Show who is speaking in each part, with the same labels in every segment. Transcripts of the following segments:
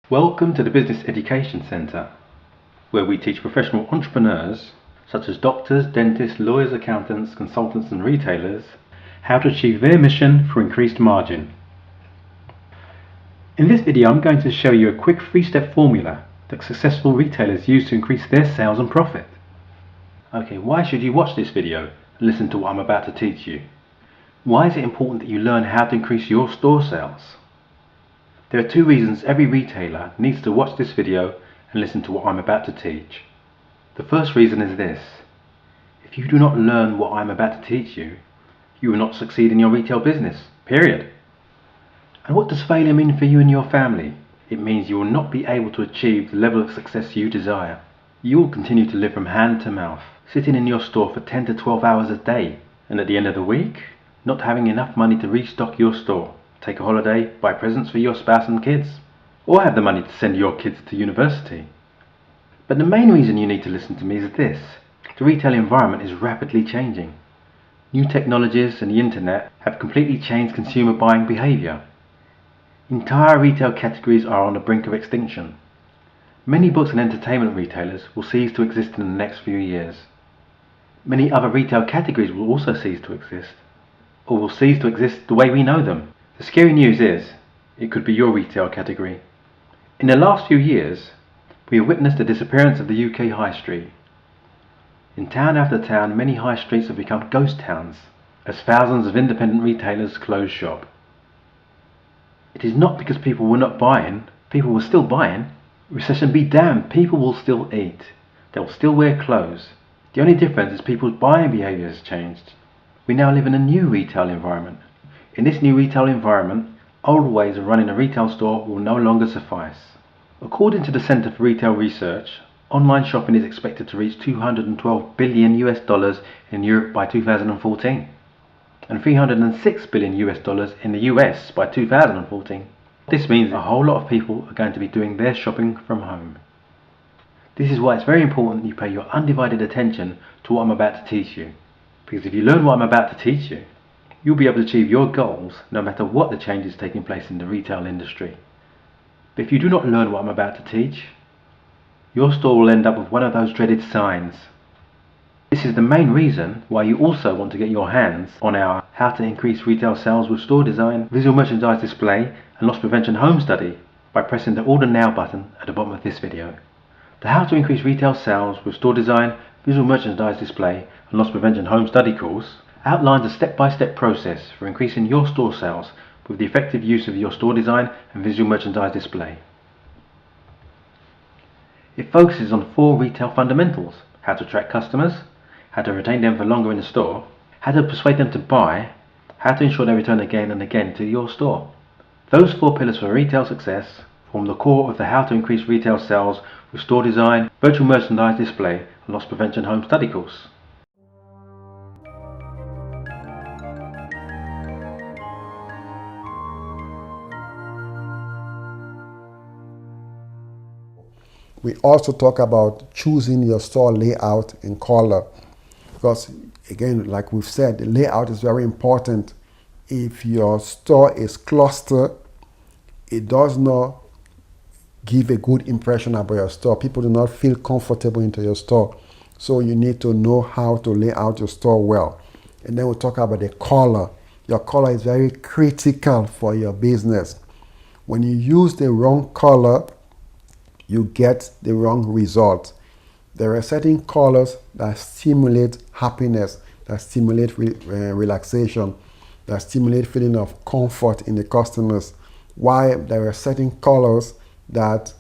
Speaker 1: Welcome to the Business Education Centre, where we teach professional entrepreneurs, such as doctors, dentists, lawyers, accountants, consultants and retailers, how to achieve their mission for increased margin. In this video, I'm going to show you a quick 3-step formula that successful retailers use to increase their sales and profit. Okay, why should you watch this video and listen to what I'm about to teach you? Why is it important that you learn how to increase your store sales? There are 2 reasons every retailer needs to watch this video and listen to what I'm about to teach. The first reason is this: if you do not learn what I'm about to teach you, you will not succeed in your retail business, period. And what does failure mean for you and your family? It means you will not be able to achieve the level of success you desire. You will continue to live from hand to mouth, sitting in your store for 10 to 12 hours a day, and at the end of the week, not having enough money to restock your store, take a holiday, buy presents for your spouse and kids, or have the money to send your kids to university. But the main reason you need to listen to me is this: the retail environment is rapidly changing. New technologies and the internet have completely changed consumer buying behaviour. Entire retail categories are on the brink of extinction. Many books and entertainment retailers will cease to exist in the next few years. Many other retail categories will also cease to exist, or will cease to exist the way we know them. The scary news is, it could be your retail category. In the last few years, we have witnessed the disappearance of the UK high street. In town after town, many high streets have become ghost towns, as thousands of independent retailers close shop. It is not because people were not buying, people were still buying. Recession be damned, people will still eat. They will still wear clothes. The only difference is people's buying behaviour has changed. We now live in a new retail environment. In this new retail environment, old ways of running a retail store will no longer suffice. According to the Centre for Retail Research, online shopping is expected to reach $212 billion in Europe by 2014 and $306 billion in the US by 2014. This means a whole lot of people are going to be doing their shopping from home. This is why it's very important you pay your undivided attention to what I'm about to teach you. Because if you learn what I'm about to teach you, you'll be able to achieve your goals no matter what the changes taking place in the retail industry. But if you do not learn what I'm about to teach, your store will end up with one of those dreaded signs. This is the main reason why you also want to get your hands on our How to Increase Retail Sales with Store Design, Visual Merchandise Display and Loss Prevention Home Study by pressing the Order Now button at the bottom of this video. The How to Increase Retail Sales with Store Design, Visual Merchandise Display and Loss Prevention Home Study course outlines a step-by-step process for increasing your store sales with the effective use of your store design and visual merchandise display. It focuses on 4 retail fundamentals: how to attract customers, how to retain them for longer in the store, how to persuade them to buy, how to ensure they return again and again to your store. Those 4 pillars for retail success form the core of the How to Increase Retail Sales with Store Design, Virtual Merchandise Display and Loss Prevention Home Study course.
Speaker 2: We also talk about choosing your store layout and color, because again, like we've said, the layout is very important. If your store is clustered, it does not give a good impression about your store. People do not feel comfortable into your store. So you need to know how to lay out your store well. And then we'll talk about the color. Your color is very critical for your business. When you use the wrong color, you get the wrong result. There are certain colors that stimulate happiness, that stimulate relaxation, that stimulate feeling of comfort in the customers. While there are certain colors that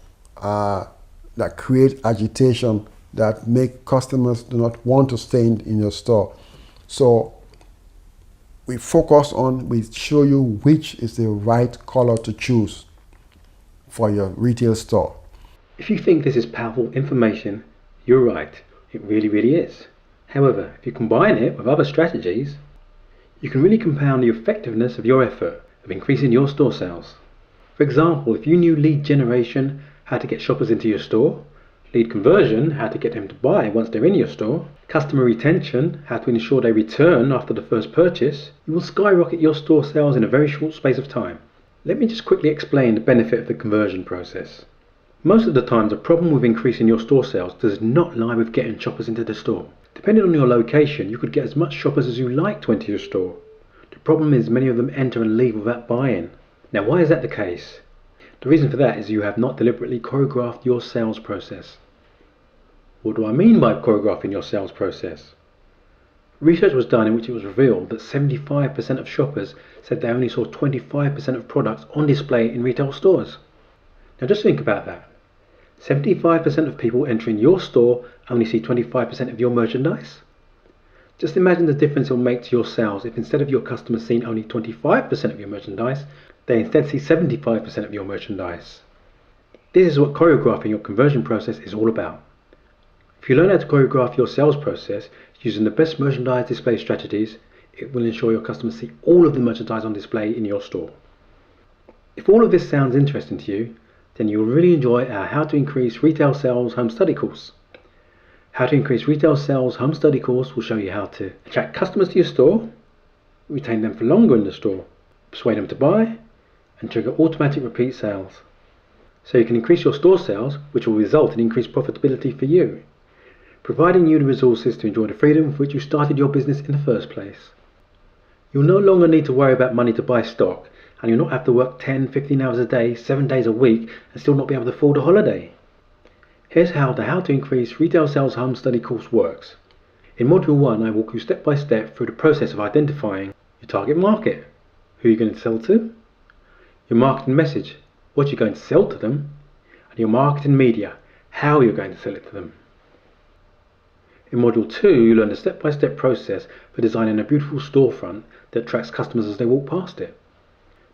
Speaker 2: create agitation, that make customers do not want to stay in your store. So we show you which is the right color to choose for your retail store.
Speaker 1: If you think this is powerful information, you're right, it really is. However, if you combine it with other strategies, you can really compound the effectiveness of your effort of increasing your store sales. For example, if you knew lead generation, how to get shoppers into your store, lead conversion, how to get them to buy once they're in your store, customer retention, how to ensure they return after the first purchase, you will skyrocket your store sales in a very short space of time. Let me just quickly explain the benefit of the conversion process. Most of the time, the problem with increasing your store sales does not lie with getting shoppers into the store. Depending on your location, you could get as much shoppers as you like to enter your store. The problem is many of them enter and leave without buying. Now, why is that the case? The reason for that is you have not deliberately choreographed your sales process. What do I mean by choreographing your sales process? Research was done in which it was revealed that 75% of shoppers said they only saw 25% of products on display in retail stores. Now just think about that. 75% of people entering your store only see 25% of your merchandise. Just imagine the difference it will make to your sales if instead of your customers seeing only 25% of your merchandise, they instead see 75% of your merchandise. This is what choreographing your conversion process is all about. If you learn how to choreograph your sales process using the best merchandise display strategies, it will ensure your customers see all of the merchandise on display in your store. If all of this sounds interesting to you, then you will really enjoy our How to Increase Retail Sales Home Study course. How to Increase Retail Sales Home Study course will show you how to attract customers to your store, retain them for longer in the store, persuade them to buy, and trigger automatic repeat sales. So you can increase your store sales, which will result in increased profitability for you, providing you the resources to enjoy the freedom for which you started your business in the first place. You'll no longer need to worry about money to buy stock, and you'll not have to work 10, 15 hours a day, 7 days a week, and still not be able to afford a holiday. Here's how the How to Increase Retail Sales Home Study course works. In Module 1, I walk you step by step through the process of identifying your target market, who you're going to sell to, your marketing message, what you're going to sell to them, and your marketing media, how you're going to sell it to them. In Module 2, you learn the step-by-step process for designing a beautiful storefront that attracts customers as they walk past it.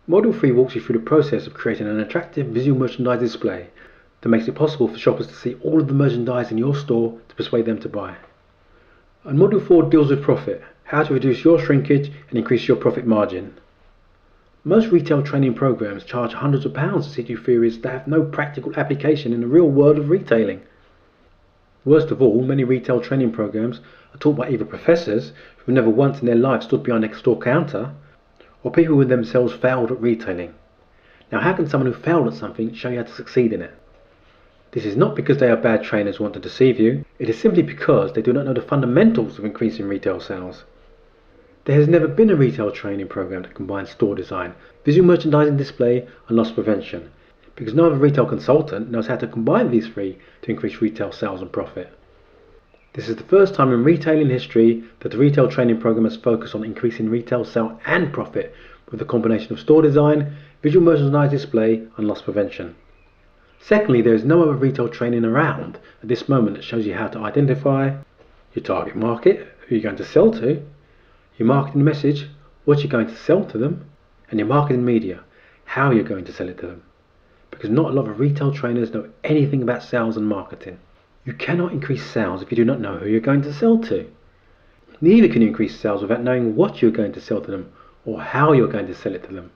Speaker 1: Module 3 walks you through the process of creating an attractive visual merchandise display that makes it possible for shoppers to see all of the merchandise in your store to persuade them to buy. And Module 4 deals with profit, how to reduce your shrinkage and increase your profit margin. Most retail training programs charge hundreds of pounds to teach you theories that have no practical application in the real world of retailing. Worst of all, many retail training programs are taught by either professors who never once in their life stood behind a store counter, or people who themselves failed at retailing. Now, how can someone who failed at something show you how to succeed in it? This is not because they are bad trainers who want to deceive you, it is simply because they do not know the fundamentals of increasing retail sales. There has never been a retail training program that combines store design, visual merchandising display, and loss prevention, because no other retail consultant knows how to combine these three to increase retail sales and profit. This is the first time in retailing history that the retail training program has focused on increasing retail sale and profit with a combination of store design, visual merchandise display, and loss prevention. Secondly, there is no other retail training around at this moment that shows you how to identify your target market, who you're going to sell to, your marketing message, what you're going to sell to them, and your marketing media, how you're going to sell it to them. Because not a lot of retail trainers know anything about sales and marketing. You cannot increase sales if you do not know who you're going to sell to. Neither can you increase sales without knowing what you're going to sell to them or how you're going to sell it to them.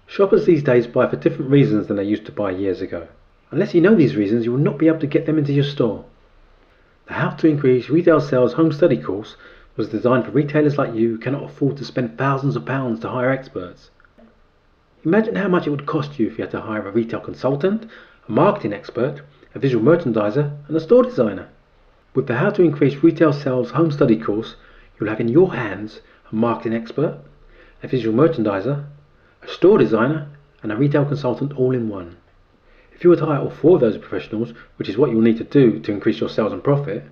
Speaker 1: Shoppers these days buy for different reasons than they used to buy years ago. Unless you know these reasons, you will not be able to get them into your store. The How to Increase Retail Sales Home Study course was designed for retailers like you who cannot afford to spend thousands of pounds to hire experts. Imagine how much it would cost you if you had to hire a retail consultant, a marketing expert, a visual merchandiser, and a store designer. With the How to Increase Retail Sales Home Study course, you'll have in your hands a marketing expert, a visual merchandiser, a store designer, and a retail consultant all in one. If you were to hire all 4 of those professionals, which is what you'll need to do to increase your sales and profit,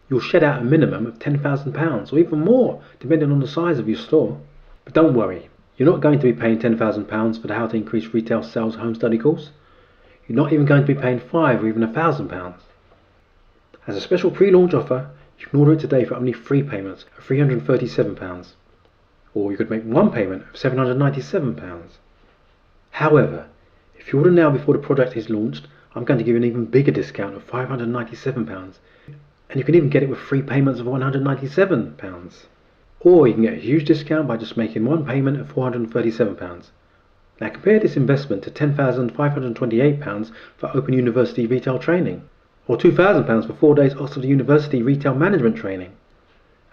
Speaker 1: you'll shed out a minimum of £10,000 or even more, depending on the size of your store. But don't worry, you're not going to be paying £10,000 for the How to Increase Retail Sales Home Study course. You're not even going to be paying £5,000 or even £1,000. As a special pre-launch offer, you can order it today for only 3 payments of £337, or you could make 1 payment of £797. However, if you order now before the product is launched, I'm going to give you an even bigger discount of £597, and you can even get it with 3 payments of £197. Or you can get a huge discount by just making 1 payment of £437. Now compare this investment to £10,528 for Open University retail training, or £2,000 for 4 days Oxford University retail management training,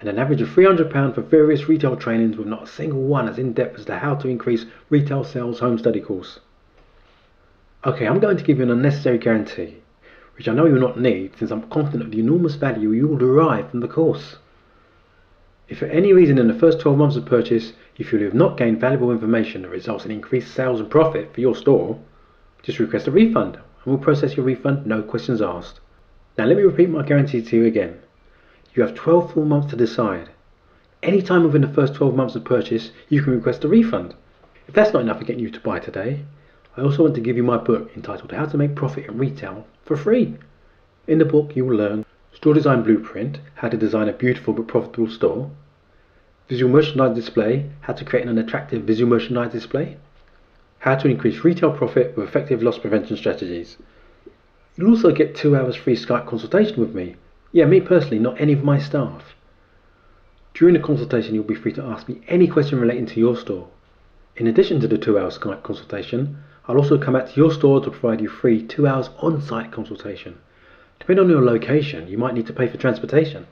Speaker 1: and an average of £300 for various retail trainings with not a single one as in-depth as the How to Increase Retail Sales Home Study course. Okay, I'm going to give you an unnecessary guarantee, which I know you'll not need since I'm confident of the enormous value you will derive from the course. If for any reason in the first 12 months of purchase you feel you have not gained valuable information that results in increased sales and profit for your store, just request a refund and we'll process your refund, no questions asked. Now let me repeat my guarantee to you again. You have 12 full months to decide. Any time within the first 12 months of purchase you can request a refund. If that's not enough for getting you to buy today, I also want to give you my book entitled How to Make Profit in Retail for free. In the book you will learn Store Design Blueprint, how to design a beautiful but profitable store, Visual Merchandise Display, how to create an attractive visual merchandise display, how to increase retail profit with effective loss prevention strategies. You'll also get 2 hours free Skype consultation with me. Yeah, me personally, not any of my staff. During the consultation you'll be free to ask me any question relating to your store. In addition to the 2-hour Skype consultation, I'll also come out to your store to provide you free 2 hours on-site consultation. Depending on your location, you might need to pay for transportation.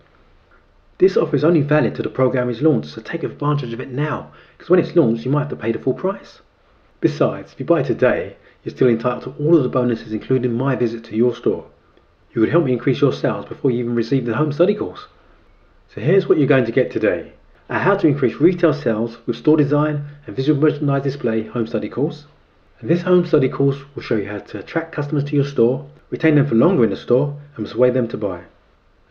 Speaker 1: This offer is only valid till the program is launched, so take advantage of it now, because when it's launched you might have to pay the full price. Besides, if you buy today, you're still entitled to all of the bonuses including my visit to your store. You would help me increase your sales before you even receive the home study course. So here's what you're going to get today. A How to Increase Retail Sales with Store Design and Visual Merchandise Display home study course. And this home study course will show you how to attract customers to your store, retain them for longer in the store and persuade them to buy.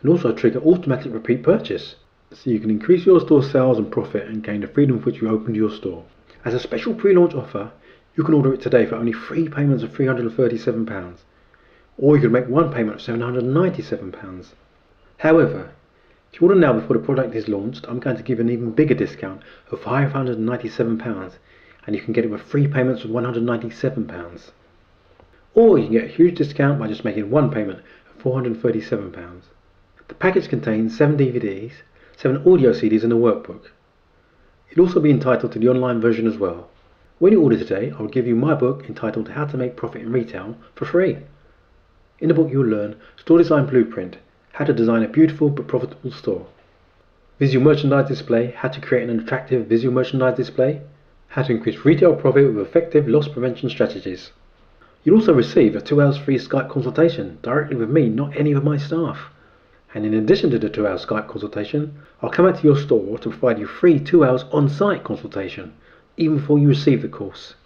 Speaker 1: And also trigger automatic repeat purchase, so you can increase your store sales and profit and gain the freedom with which you opened your store. As a special pre-launch offer, you can order it today for only 3 payments of £337, or you can make 1 payment of £797. However, if you order now before the product is launched, I'm going to give an even bigger discount of £597, and you can get it with 3 payments of £197. Or you can get a huge discount by just making 1 payment of £437. The package contains 7 DVDs, 7 audio CDs and a workbook. You'll also be entitled to the online version as well. When you order today, I will give you my book entitled How to Make Profit in Retail for free. In the book you'll learn Store Design Blueprint, how to design a beautiful but profitable store, Visual Merchandise Display, how to create an attractive visual merchandise display, how to increase retail profit with effective loss prevention strategies. You'll also receive a 2 hours free Skype consultation directly with me, not any of my staff. And in addition to the 2 hour Skype consultation, I'll come out to your store to provide you free 2 hours on-site consultation, even before you receive the course.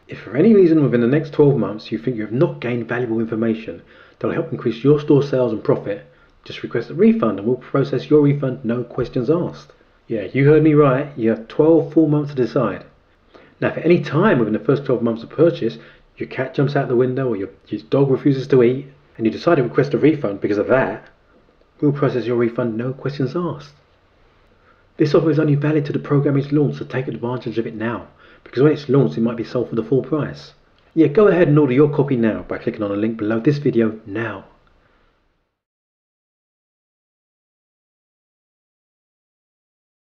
Speaker 1: If for any reason within the next 12 months you think you have not gained valuable information that will help increase your store sales and profit, just request a refund and we'll process your refund, no questions asked. Yeah, you heard me right, you have 12 full months to decide. Now if at any time within the first 12 months of purchase, your cat jumps out the window or your dog refuses to eat, and you decide to request a refund because of that, we'll process your refund, no questions asked. This offer is only valid till the program is launched, so take advantage of it now, because when it's launched it might be sold for the full price. Yeah, go ahead and order your copy now by clicking on the link below this video now.